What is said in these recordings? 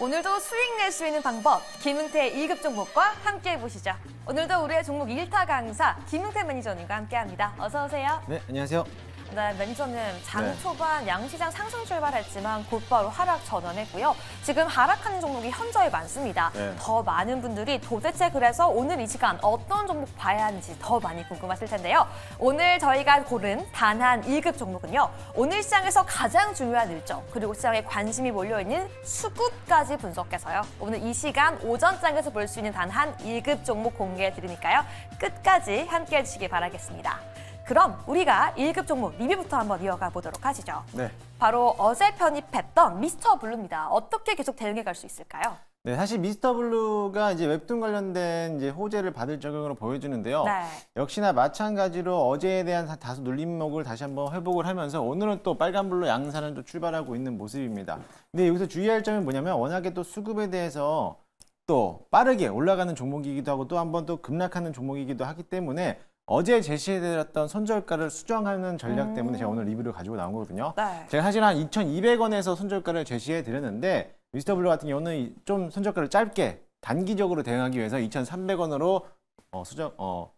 오늘도 수익 낼 수 있는 방법, 김흥태의 1급 종목과 함께 해보시죠. 오늘도 우리의 종목 1타 강사 김흥태 매니저님과 함께합니다. 어서 오세요. 네, 안녕하세요. 네, 매니저님, 장 네. 초반 양시장 상승 출발했지만 곧바로 하락 전환했고요. 지금 하락하는 종목이 현저히 많습니다. 네. 더 많은 분들이 도대체 그래서 오늘 이 시간 어떤 종목 봐야 하는지 더 많이 궁금하실 텐데요. 오늘 저희가 고른 단 한 1급 종목은요. 오늘 시장에서 가장 중요한 일정, 그리고 시장에 관심이 몰려있는 수급까지 분석해서요. 오늘 이 시간 오전장에서 볼 수 있는 단 한 1급 종목 공개해드리니까요. 끝까지 함께해 주시기 바라겠습니다. 그럼 우리가 1급 종목 리뷰부터 한번 이어가 보도록 하시죠. 네. 바로 어제 편입했던 미스터 블루입니다. 어떻게 계속 대응해 갈 수 있을까요? 네, 사실 미스터 블루가 이제 웹툰 관련된 이제 호재를 받을 적용으로 보여주는데요. 네. 역시나 마찬가지로 어제에 대한 다소 눌림목을 다시 한번 회복을 하면서 오늘은 또 빨간불로 양산을 또 출발하고 있는 모습입니다. 근데 여기서 주의할 점은 뭐냐면 워낙에 또 수급에 대해서 또 빠르게 올라가는 종목이기도 하고 또 한번 또 급락하는 종목이기도 하기 때문에 어제 제시해드렸던 손절가를 수정하는 전략 때문에 제가 오늘 리뷰를 가지고 나온 거거든요. 네. 제가 사실 한 2,200원에서 손절가를 제시해드렸는데 미스터 블루 같은 경우는 좀 손절가를 짧게 단기적으로 대응하기 위해서 2,300원으로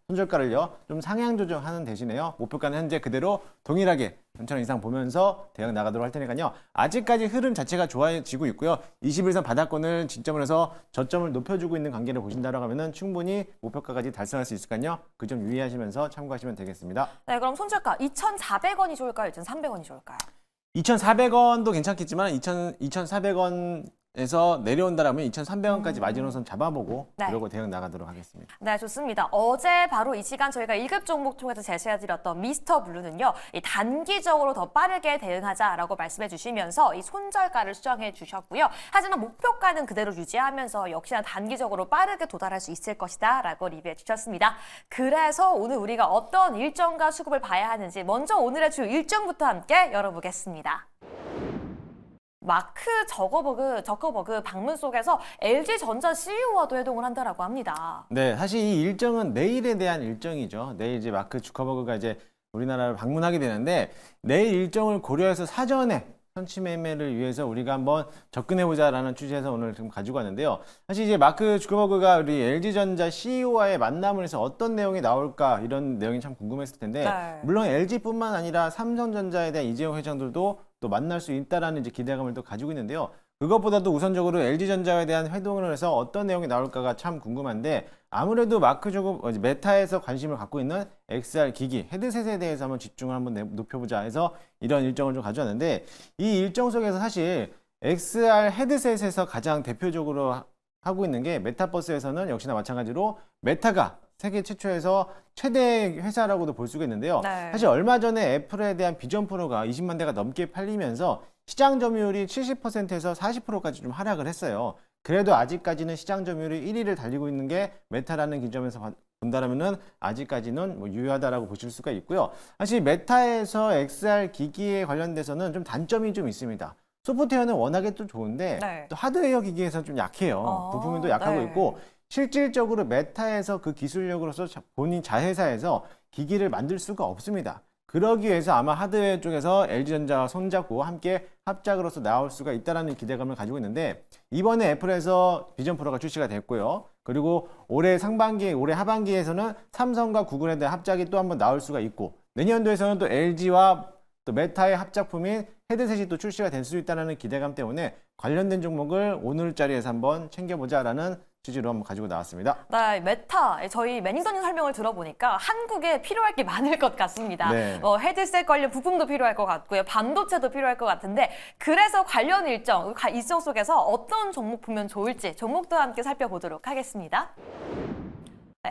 손절가를요 좀 상향 조정하는 대신에요 목표가는 현재 그대로 동일하게 3,000원 이상 보면서 대응 나가도록 할 테니까요. 아직까지 흐름 자체가 좋아지고 있고요. 21선 바닥권을 지점을 해서 저점을 높여주고 있는 관계를 보신다고 하면은 충분히 목표가까지 달성할 수 있으니까요. 그 점 유의하시면서 참고하시면 되겠습니다. 네, 그럼 손절가 2,400원이 좋을까요? 2,300원이 좋을까요? 2,400원도 괜찮겠지만 2,400원에서 내려온다라면 2,300원까지 마지노선 잡아보고 네. 그러고 대응 나가도록 하겠습니다. 네, 좋습니다. 어제 바로 이 시간 저희가 1급 종목 통해서 제시해드렸던 미스터 블루는요. 이 단기적으로 더 빠르게 대응하자라고 말씀해 주시면서 이 손절가를 수정해 주셨고요. 하지만 목표가는 그대로 유지하면서 역시나 단기적으로 빠르게 도달할 수 있을 것이다 라고 리뷰해 주셨습니다. 그래서 오늘 우리가 어떤 일정과 수급을 봐야 하는지 먼저 오늘의 주요 일정부터 함께 열어보겠습니다. 마크 저커버그 방문 속에서 LG전자 CEO와도 회동을 한다라고 합니다. 네, 사실 이 일정은 내일에 대한 일정이죠. 내일 이제 마크 주커버그가 이제 우리나라를 방문하게 되는데 내일 일정을 고려해서 사전에 선취 매매를 위해서 우리가 한번 접근해보자라는 취지에서 오늘 좀 가지고 왔는데요. 사실 이제 마크 주커버그가 우리 LG전자 CEO와의 만남을 해서 어떤 내용이 나올까 이런 내용이 참 궁금했을 텐데 네. 물론 LG뿐만 아니라 삼성전자에 대한 이재용 회장들도 또 만날 수 있다라는 이제 기대감을 또 가지고 있는데요. 그것보다도 우선적으로 LG전자에 대한 회동을 해서 어떤 내용이 나올까가 참 궁금한데 아무래도 메타에서 관심을 갖고 있는 XR 기기, 헤드셋에 대해서 한번 집중을 한번 높여보자 해서 이런 일정을 좀 가져왔는데 이 일정 속에서 사실 XR 헤드셋에서 가장 대표적으로 하고 있는 게 메타버스에서는 역시나 마찬가지로 메타가 세계 최초에서 최대 회사라고도 볼 수가 있는데요. 네. 사실 얼마 전에 애플에 대한 비전 프로가 20만 대가 넘게 팔리면서 시장 점유율이 70%에서 40%까지 좀 하락을 했어요. 그래도 아직까지는 시장 점유율이 1위를 달리고 있는 게 메타라는 기점에서 본다면은 아직까지는 뭐 유효하다라고 보실 수가 있고요. 사실 메타에서 XR 기기에 관련돼서는 좀 단점이 좀 있습니다. 소프트웨어는 워낙에 또 좋은데 네. 또 하드웨어 기기에서 좀 약해요. 부품도 약하고 네. 있고 실질적으로 메타에서 그 기술력으로서 본인 자회사에서 기기를 만들 수가 없습니다. 그러기 위해서 아마 하드웨어 쪽에서 LG전자와 손잡고 함께 합작으로서 나올 수가 있다는 기대감을 가지고 있는데 이번에 애플에서 비전 프로가 출시가 됐고요. 그리고 올해 하반기에서는 삼성과 구글에 대한 합작이 또 한번 나올 수가 있고 내년도에서는 또 LG와 또 메타의 합작품인 헤드셋이 또 출시가 될 수 있다는 기대감 때문에 관련된 종목을 오늘 자리에서 한번 챙겨보자라는 취지로 한번 가지고 나왔습니다. 네, 메타, 저희 매니저님 설명을 들어보니까 한국에 필요할 게 많을 것 같습니다. 네. 헤드셋 관련 부품도 필요할 것 같고요. 반도체도 필요할 것 같은데 그래서 관련 일정 속에서 어떤 종목 보면 좋을지 종목도 함께 살펴보도록 하겠습니다.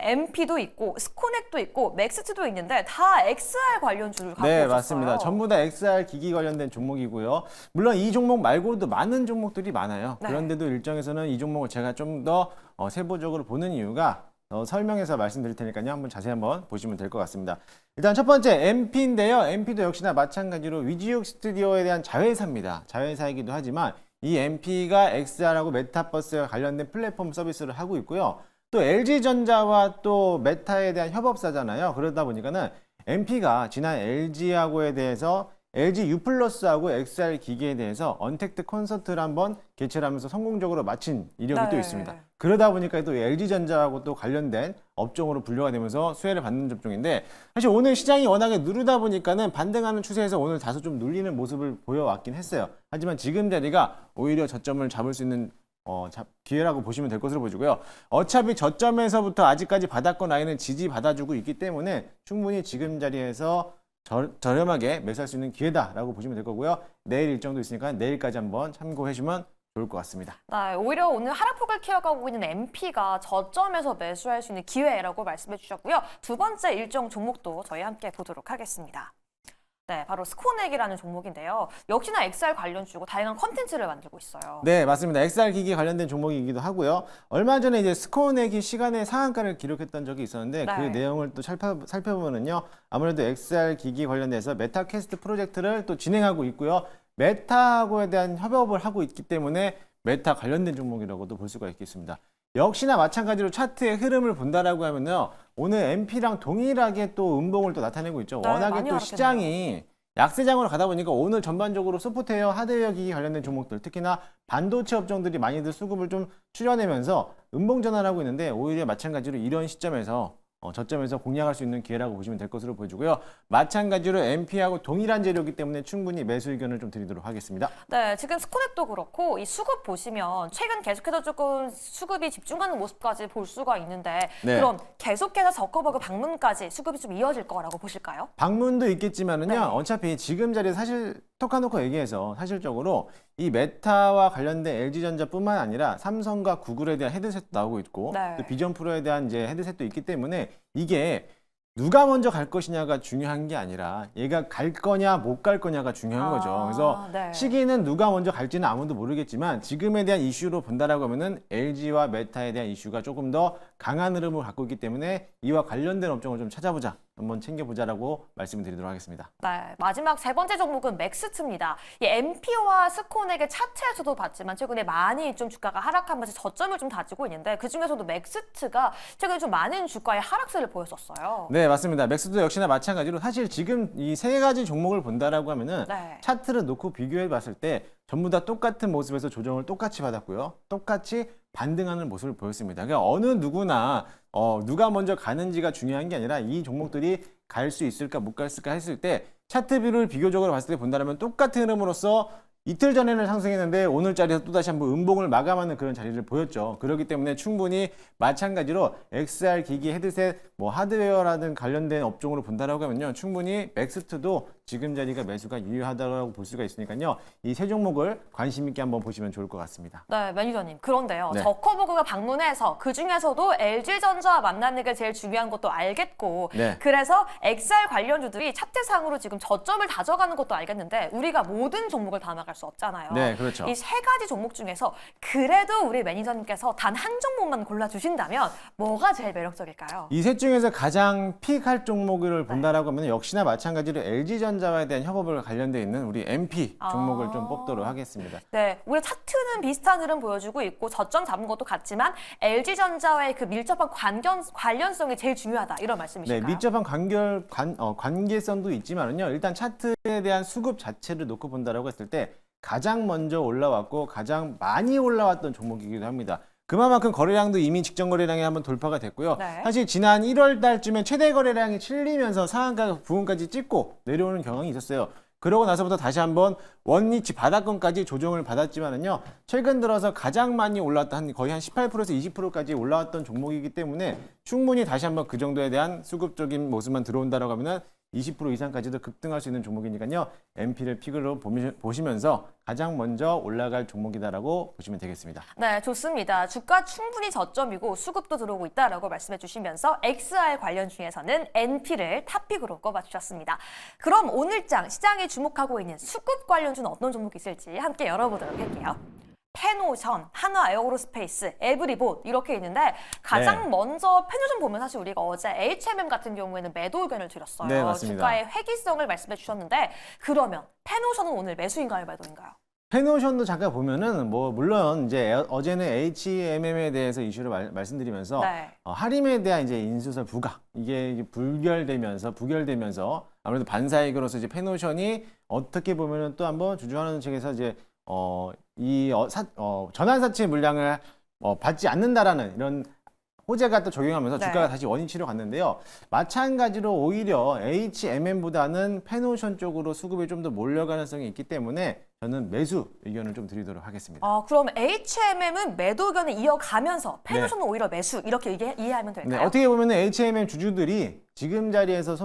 MP도 있고 스코넥도 있고 맥스트도 있는데 다 XR 관련 주를 갖고 네, 오셨어요. 맞습니다. 전부 다 XR 기기 관련된 종목이고요. 물론 이 종목 말고도 많은 종목들이 많아요. 네. 그런데도 일정에서는 이 종목을 제가 좀 더 세부적으로 보는 이유가 설명해서 말씀드릴 테니까요. 자세히 보시면 될 것 같습니다. 일단 첫 번째 MP인데요. MP도 역시나 마찬가지로 위지육 스튜디오에 대한 자회사입니다. 자회사이기도 하지만 이 MP가 XR하고 메타버스와 관련된 플랫폼 서비스를 하고 있고요. 또 LG전자와 또 메타에 대한 협업사잖아요. 그러다 보니까는 MP가 지난 LG하고에 대해서 LG U+하고 XR 기기에 대해서 언택트 콘서트를 한번 개최를 하면서 성공적으로 마친 이력이 네. 또 있습니다. 그러다 보니까 또 LG전자하고 또 관련된 업종으로 분류가 되면서 수혜를 받는 업종인데, 사실 오늘 시장이 워낙에 누르다 보니까는 반등하는 추세에서 오늘 다소 좀 눌리는 모습을 보여왔긴 했어요. 하지만 지금 자리가 오히려 저점을 잡을 수 있는 기회라고 보시면 될 것으로 보이고요. 어차피 저점에서부터 아직까지 바닥권 라인은 지지받아주고 있기 때문에 충분히 지금 자리에서 저렴하게 매수할 수 있는 기회다라고 보시면 될 거고요. 내일 일정도 있으니까 내일까지 한번 참고해 주면 좋을 것 같습니다. 네, 오히려 오늘 하락폭을 키워가고 있는 MP가 저점에서 매수할 수 있는 기회라고 말씀해 주셨고요. 두 번째 일정 종목도 저희 함께 보도록 하겠습니다. 네, 바로 스코넥이라는 종목인데요. 역시나 XR 관련주고 다양한 컨텐츠를 만들고 있어요. 네, 맞습니다. XR 기기 관련된 종목이기도 하고요. 얼마 전에 이제 스코넥이 시간의 상한가를 기록했던 적이 있었는데 네. 그 내용을 또 살펴보면요. 아무래도 XR 기기 관련돼서 메타캐스트 프로젝트를 또 진행하고 있고요. 메타하고에 대한 협업을 하고 있기 때문에 메타 관련된 종목이라고도 볼 수가 있겠습니다. 역시나 마찬가지로 차트의 흐름을 본다라고 하면요. 오늘 MP랑 동일하게 또 음봉을 또 나타내고 있죠. 네, 워낙에 많이 또 하락했네요. 시장이 약세장으로 가다 보니까 오늘 전반적으로 소프트웨어, 하드웨어 기기 관련된 종목들, 특히나 반도체 업종들이 많이들 수급을 좀 줄여내면서 음봉 전환하고 있는데, 오히려 마찬가지로 이런 시점에서 저점에서 공략할 수 있는 기회라고 보시면 될 것으로 보여주고요. 마찬가지로 MP하고 동일한 재료이기 때문에 충분히 매수 의견을 좀 드리도록 하겠습니다. 네, 지금 스코넥도 그렇고 이 수급 보시면 최근 계속해서 조금 수급이 집중하는 모습까지 볼 수가 있는데 네. 그럼 계속해서 저커버그 방문까지 수급이 좀 이어질 거라고 보실까요? 방문도 있겠지만은요. 네. 어차피 지금 자리에 사실 톡하놓고 얘기해서 사실적으로 이 메타와 관련된 LG전자뿐만 아니라 삼성과 구글에 대한 헤드셋도 나오고 있고 네. 또 비전 프로에 대한 이제 헤드셋도 있기 때문에 이게 누가 먼저 갈 것이냐가 중요한 게 아니라 얘가 갈 거냐 못 갈 거냐가 중요한 거죠. 그래서 네. 시기는 누가 먼저 갈지는 아무도 모르겠지만 지금에 대한 이슈로 본다라고 하면은 LG와 메타에 대한 이슈가 조금 더 강한 흐름을 갖고 있기 때문에 이와 관련된 업종을 좀 찾아보자, 한번 챙겨보자라고 말씀을 드리도록 하겠습니다. 네, 마지막 세 번째 종목은 맥스트입니다. 이 MP와 스코넥의 차트에서도 봤지만 최근에 많이 좀 주가가 하락하면서 저점을 좀 다지고 있는데 그 중에서도 맥스트가 최근에 좀 많은 주가의 하락세를 보였었어요. 네, 맞습니다. 맥스도 역시나 마찬가지로 사실 지금 이 세 가지 종목을 본다라고 하면은 네. 차트를 놓고 비교해 봤을 때 전부 다 똑같은 모습에서 조정을 똑같이 받았고요. 똑같이 반등하는 모습을 보였습니다. 그러니까 어느 누구나 누가 먼저 가는지가 중요한 게 아니라 이 종목들이 갈 수 있을까 못 갔을까 했을 때 차트 뷰를 비교적으로 봤을 때 본다면 똑같은 흐름으로서 이틀 전에는 상승했는데 오늘 자리에서 또다시 한번 음봉을 마감하는 그런 자리를 보였죠. 그렇기 때문에 충분히 마찬가지로 XR 기기, 헤드셋, 뭐 하드웨어라든 관련된 업종으로 본다라고 하면요. 충분히 맥스트도 지금 자리가 매수가 유효하다고 볼 수가 있으니까요. 이 세 종목을 관심 있게 한번 보시면 좋을 것 같습니다. 네, 매니저님. 그런데요. 네. 저커버그가 방문해서 그중에서도 LG전자와 만나는 게 제일 중요한 것도 알겠고 네. 그래서 XR 관련주들이 차트상으로 지금 저점을 다져가는 것도 알겠는데 우리가 모든 종목을 다 나갈 수 없잖아요. 네, 그렇죠. 이 세 가지 종목 중에서 그래도 우리 매니저님께서 단 한 종목만 골라주신다면 뭐가 제일 매력적일까요? 이 셋 중에서 가장 픽할 종목을 본다라고 하면 역시나 마찬가지로 LG전자에 대한 협업을 관련돼 있는 우리 MP 종목을 좀 뽑도록 하겠습니다. 네, 우리 차트는 비슷한 흐름 보여주고 있고 저점 잡은 것도 같지만 LG전자와의 그 밀접한 관련성이 제일 중요하다 이런 네, 말씀이실까요? 밀접한 관계성도 있지만은요. 일단 차트에 대한 수급 자체를 놓고 본다라고 했을 때 가장 먼저 올라왔고 가장 많이 올라왔던 종목이기도 합니다. 그만큼 거래량도 이미 직전 거래량이 한번 돌파가 됐고요. 네. 사실 지난 1월 달쯤에 최대 거래량이 찔리면서 상한가 부분까지 찍고 내려오는 경향이 있었어요. 그러고 나서부터 다시 한번 원리치 바닥권까지 조정을 받았지만은요. 최근 들어서 가장 많이 올랐던 거의 한 18%에서 20%까지 올라왔던 종목이기 때문에 충분히 다시 한번 그 정도에 대한 수급적인 모습만 들어온다라고 하면은 20% 이상까지도 급등할 수 있는 종목이니까요. MP를 픽으로 보시면서 가장 먼저 올라갈 종목이다라고 보시면 되겠습니다. 네, 좋습니다. 주가 충분히 저점이고 수급도 들어오고 있다라고 말씀해 주시면서 XR 관련 중에서는 NP를 탑픽으로 꼽아주셨습니다. 그럼 오늘장 시장에 주목하고 있는 수급 관련주는 어떤 종목이 있을지 함께 열어보도록 할게요. 페노션, 한화 에어로스페이스, 에브리봇 이렇게 있는데 가장 네. 먼저 페노션 보면 사실 우리가 어제 HMM 같은 경우에는 매도 의견을 드렸어요. 네, 맞습니다. 주가의 회귀성을 말씀해 주셨는데 그러면 페노션은 오늘 매수인가요, 매도인가요? 페노션도 잠깐 보면은 뭐 물론 이제 어제는 HMM에 대해서 이슈를 말씀드리면서 네. 하림에 대한 이제 인수설 부각 이게 부결되면서 아무래도 반사이익으로서 이제 페노션이 어떻게 보면은 또 한번 주주환원 측에서 이제 전환사채 물량을 받지 않는다라는 이런 호재가 또 적용하면서 네. 주가가 다시 원위치로 갔는데요. 마찬가지로 오히려 HMM보다는 페노션 쪽으로 수급이 좀 더 몰려 가능성이 있기 때문에 저는 매수 의견을 좀 드리도록 하겠습니다. 그럼 HMM은 매도 의견을 이어가면서 페노션은 오히려 매수 이렇게 이해하면 네, 될까요? 어떻게 보면 HMM 주주들이 지금 자리에서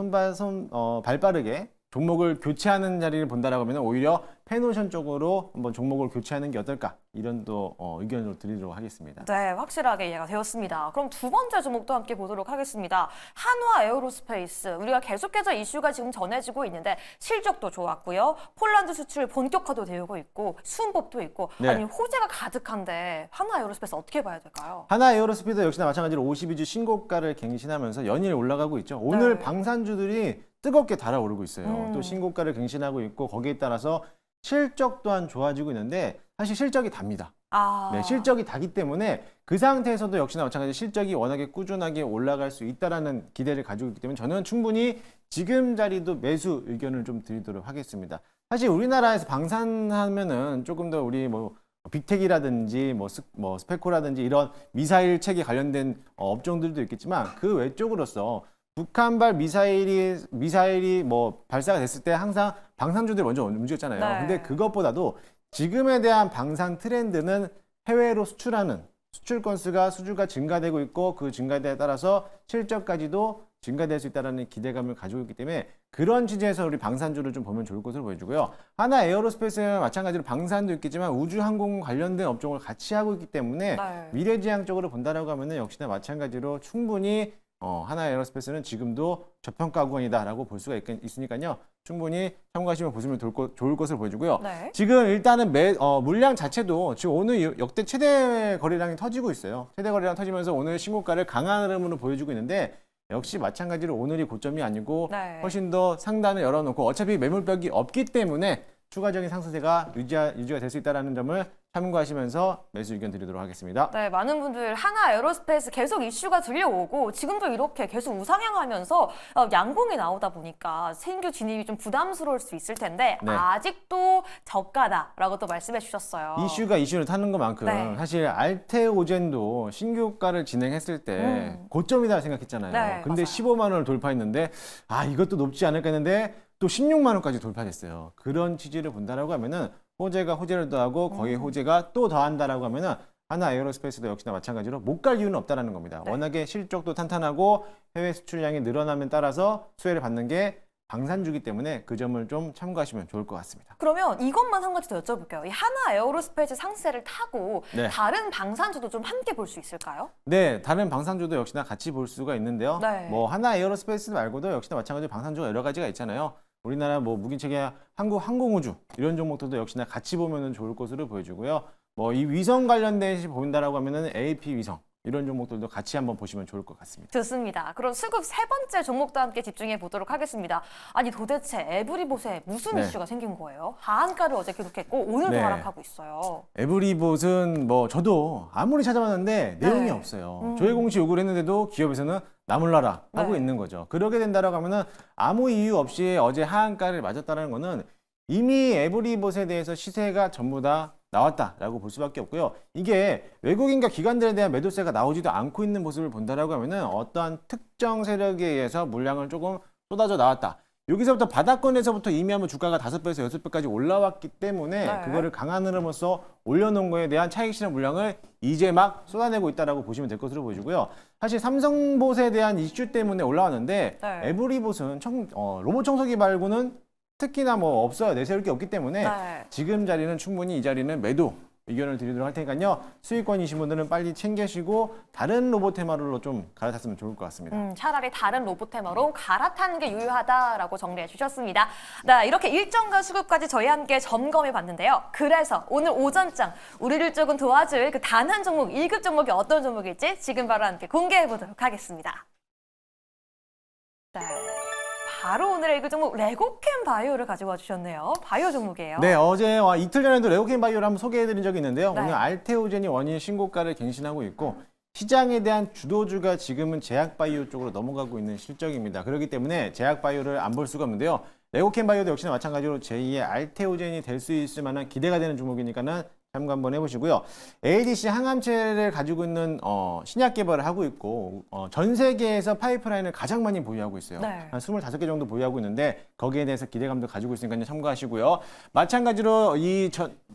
발빠르게 종목을 교체하는 자리를 본다라고 하면 오히려 페노션 쪽으로 한번 종목을 교체하는 게 어떨까 이런 또 의견을 드리도록 하겠습니다. 네, 확실하게 이해가 되었습니다. 그럼 두 번째 종목도 함께 보도록 하겠습니다. 한화 에어로스페이스. 우리가 계속해서 이슈가 지금 전해지고 있는데 실적도 좋았고요. 폴란드 수출 본격화도 되고 있고 순법도 있고 네. 아니 호재가 가득한데 한화 에어로스페이스 어떻게 봐야 될까요? 하나 에어로스피드 역시나 마찬가지로 52주 신고가를 갱신하면서 연일 올라가고 있죠. 오늘 네. 방산주들이 뜨겁게 달아오르고 있어요. 또 신고가를 갱신하고 있고 거기에 따라서 실적 또한 좋아지고 있는데 사실 실적이 답니다. 네, 실적이 다기 때문에 그 상태에서도 역시나 마찬가지로 실적이 워낙에 꾸준하게 올라갈 수 있다라는 기대를 가지고 있기 때문에 저는 충분히 지금 자리도 매수 의견을 좀 드리도록 하겠습니다. 사실 우리나라에서 방산하면은 조금 더 우리 뭐 빅텍이라든지 뭐 스페코라든지 이런 미사일 체계 관련된 업종들도 있겠지만 그 외적으로서 북한발 미사일이 뭐 발사가 됐을 때 항상 방산주들이 먼저 움직였잖아요. 네. 근데 그것보다도 지금에 대한 방산 트렌드는 해외로 수출하는 수출 건수가 수주가 증가되고 있고 그 증가에 따라서 실적까지도 증가될 수 있다는 기대감을 가지고 있기 때문에 그런 취지에서 우리 방산주를 좀 보면 좋을 것으로 보여주고요. 하나 에어로스페이스는 마찬가지로 방산도 있겠지만 우주항공 관련된 업종을 같이 하고 있기 때문에 네. 미래지향적으로 본다라고 하면은 역시나 마찬가지로 충분히 하나 에어로스페이스는 지금도 저평가 구간이다라고 볼 수가 있으니까요. 충분히 참고하시면 보시면 좋을 것을 보여주고요. 네. 지금 일단은 물량 자체도 지금 오늘 역대 최대 거래량이 터지고 있어요. 최대 거래량 터지면서 오늘 신고가를 강한 흐름으로 보여주고 있는데 역시 마찬가지로 오늘이 고점이 아니고 네. 훨씬 더 상단을 열어놓고 어차피 매물벽이 없기 때문에 추가적인 상승세가 유지가 될 수 있다는 점을 참고하시면서 매수 의견 드리도록 하겠습니다. 네, 많은 분들 하나 에어로스페이스 계속 이슈가 들려오고 지금도 이렇게 계속 우상향하면서 양봉이 나오다 보니까 신규 진입이 좀 부담스러울 수 있을 텐데 네. 아직도 저가다라고 또 말씀해 주셨어요. 이슈가 이슈를 타는 것만큼 네. 사실 알테오젠도 신규가를 진행했을 때 고점이다 생각했잖아요. 네, 근데 맞아요. 15만 원을 돌파했는데 이것도 높지 않을까 했는데 또 16만 원까지 돌파됐어요. 그런 취지를 본다라고 하면은 호재가 호재를 더하고 거기에 호재가 또 더한다라고 하면은 하나 에어로스페이스도 역시나 마찬가지로 못 갈 이유는 없다라는 겁니다. 네. 워낙에 실적도 탄탄하고 해외 수출량이 늘어남에 따라서 수혜를 받는 게 방산주기 때문에 그 점을 좀 참고하시면 좋을 것 같습니다. 그러면 이것만 한 가지 더 여쭤볼게요. 이 하나 에어로스페이스 상세를 타고 네. 다른 방산주도 좀 함께 볼 수 있을까요? 네, 다른 방산주도 역시나 같이 볼 수가 있는데요. 네. 뭐 하나 에어로스페이스 말고도 역시나 마찬가지로 방산주가 여러 가지가 있잖아요. 우리나라 뭐 무기체계 항공우주 이런 종목들도 역시나 같이 보면은 좋을 것으로 보여주고요. 뭐 이 위성 관련된 본다라고 하면은 AP 위성 이런 종목들도 같이 한번 보시면 좋을 것 같습니다. 좋습니다. 그럼 수급 세 번째 종목도 함께 집중해 보도록 하겠습니다. 아니 도대체 에브리봇에 무슨 네. 이슈가 생긴 거예요? 하한가를 어제 기록했고 오늘도 네. 하락하고 있어요. 에브리봇은 뭐 저도 아무리 찾아봤는데 내용이 네. 없어요. 조회 공시 요구를 했는데도 기업에서는 나몰라라 하고 네. 있는 거죠. 그러게 된다라고 하면은 아무 이유 없이 어제 하한가를 맞았다는 거는 이미 에브리봇에 대해서 시세가 전부 다 나왔다라고 볼 수밖에 없고요. 이게 외국인과 기관들에 대한 매도세가 나오지도 않고 있는 모습을 본다라고 하면은 어떠한 특정 세력에 의해서 물량을 조금 쏟아져 나왔다. 여기서부터 바닥권에서부터 이미 한번 주가가 5배에서 6배까지 올라왔기 때문에 네. 그거를 강한 흐름으로서 올려놓은 거에 대한 차익 실현 물량을 이제 막 쏟아내고 있다라고 보시면 될 것으로 보여지고요. 사실 삼성봇에 대한 이슈 때문에 올라왔는데 네. 에브리봇은 로봇 청소기 말고는 특히나 뭐 없어요. 내세울 게 없기 때문에 네. 지금 자리는 충분히 이 자리는 매도 의견을 드리도록 할 테니까요. 수익권이신 분들은 빨리 챙기시고 다른 로봇 테마로 좀 갈아탔으면 좋을 것 같습니다. 차라리 다른 로봇 테마로 갈아타는 게 유효하다라고 정리해 주셨습니다. 네, 이렇게 일정과 수급까지 저희 함께 점검해 봤는데요. 그래서 오늘 오전장 우리를 조금 도와줄 그 단 한 종목, 1급 종목이 어떤 종목일지 지금 바로 함께 공개해 보도록 하겠습니다. 네. 바로 오늘의 1급 종목 레고캠 바이오를 가져와 주셨네요. 바이오 종목이에요. 네, 어제 이틀 전에도 레고캠 바이오를 한번 소개해드린 적이 있는데요. 네. 오늘 알테오젠이 원인 신고가를 갱신하고 있고 시장에 대한 주도주가 지금은 제약바이오 쪽으로 넘어가고 있는 실적입니다. 그렇기 때문에 제약바이오를 안 볼 수가 없는데요. 레고캠 바이오도 역시나 마찬가지로 제2의 알테오젠이 될 수 있을 만한 기대가 되는 종목이니까는 참고 한번 해보시고요. ADC 항암체를 가지고 있는 신약 개발을 하고 있고 전 세계에서 파이프라인을 가장 많이 보유하고 있어요. 네. 한 25개 정도 보유하고 있는데 거기에 대해서 기대감도 가지고 있으니까 참고하시고요. 마찬가지로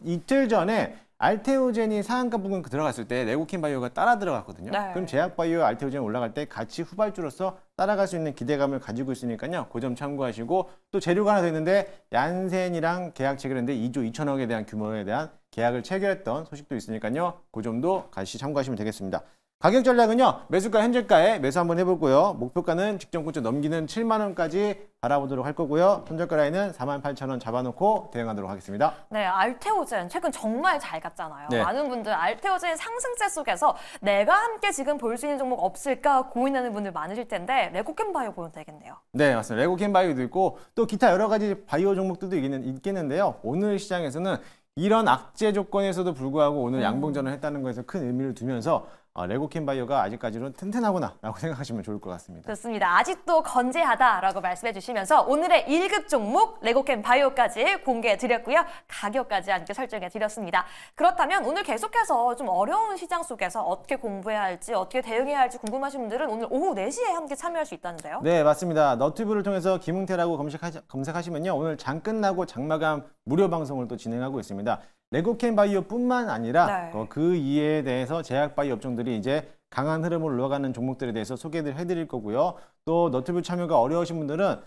이틀 전에 알테오젠이 상한가 부근 들어갔을 때 레고캠 바이오가 따라 들어갔거든요. 네. 그럼 제약바이오 알테오젠 올라갈 때 같이 후발주로서 따라갈 수 있는 기대감을 가지고 있으니까요. 그 점 참고하시고 또 재료가 하나 더 있는데 얀센이랑 계약 체결했는데 2조 2천억에 대한 규모에 대한 계약을 체결했던 소식도 있으니까요. 그 점도 같이 참고하시면 되겠습니다. 가격 전략은요. 매수가 현재가에 매수 한번 해보고요. 목표가는 직전고점 넘기는 7만 원까지 바라보도록 할 거고요. 손절가 라인은 48,000원 잡아놓고 대응하도록 하겠습니다. 네, 알테오젠 최근 정말 잘 갔잖아요. 네. 많은 분들 알테오젠 상승세 속에서 내가 함께 지금 볼 수 있는 종목 없을까 고민하는 분들 많으실 텐데 레고캠 바이오 보면 되겠네요. 네, 맞습니다. 레고캠 바이오도 있고 또 기타 여러 가지 바이오 종목들도 있겠는데요. 오늘 시장에서는 이런 악재 조건에서도 불구하고 오늘 양봉전을 했다는 것에서 큰 의미를 두면서 레고캠 바이오가 아직까지는 튼튼하구나라고 생각하시면 좋을 것 같습니다. 좋습니다. 아직도 건재하다라고 말씀해 주시면서 오늘의 1급 종목 레고캠 바이오까지 공개해 드렸고요. 가격까지 함께 설정해 드렸습니다. 그렇다면 오늘 계속해서 좀 어려운 시장 속에서 어떻게 공부해야 할지 어떻게 대응해야 할지 궁금하신 분들은 오늘 오후 4시에 함께 참여할 수 있다는데요. 네, 맞습니다. 너튜브를 통해서 김웅태라고 검색하시면요. 오늘 장 끝나고 장마감 무료 방송을 또 진행하고 있습니다. 레고캠 바이오뿐만 아니라 네. 그 이에 대해서 제약바이오 업종들이 이제 강한 흐름을 올라가는 종목들에 대해서 소개를 해드릴 거고요. 또 너튜브 참여가 어려우신 분들은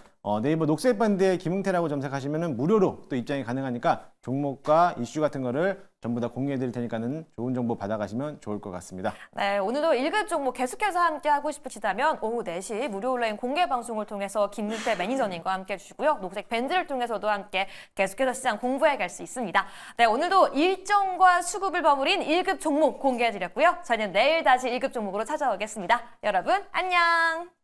네이버 녹색밴드에 김웅태라고 검색하시면 무료로 또 입장이 가능하니까 종목과 이슈 같은 거를 전부 다 공유해 드릴 테니까는 좋은 정보 받아가시면 좋을 것 같습니다. 네, 오늘도 1급 종목 계속해서 함께 하고 싶으시다면 오후 4시 무료 온라인 공개 방송을 통해서 김문태 매니저님과 함께 해주시고요. 녹색 밴드를 통해서도 함께 계속해서 시장 공부해 갈 수 있습니다. 네, 오늘도 일정과 수급을 버무린 1급 종목 공개해 드렸고요. 저희는 내일 다시 1급 종목으로 찾아오겠습니다. 여러분 안녕!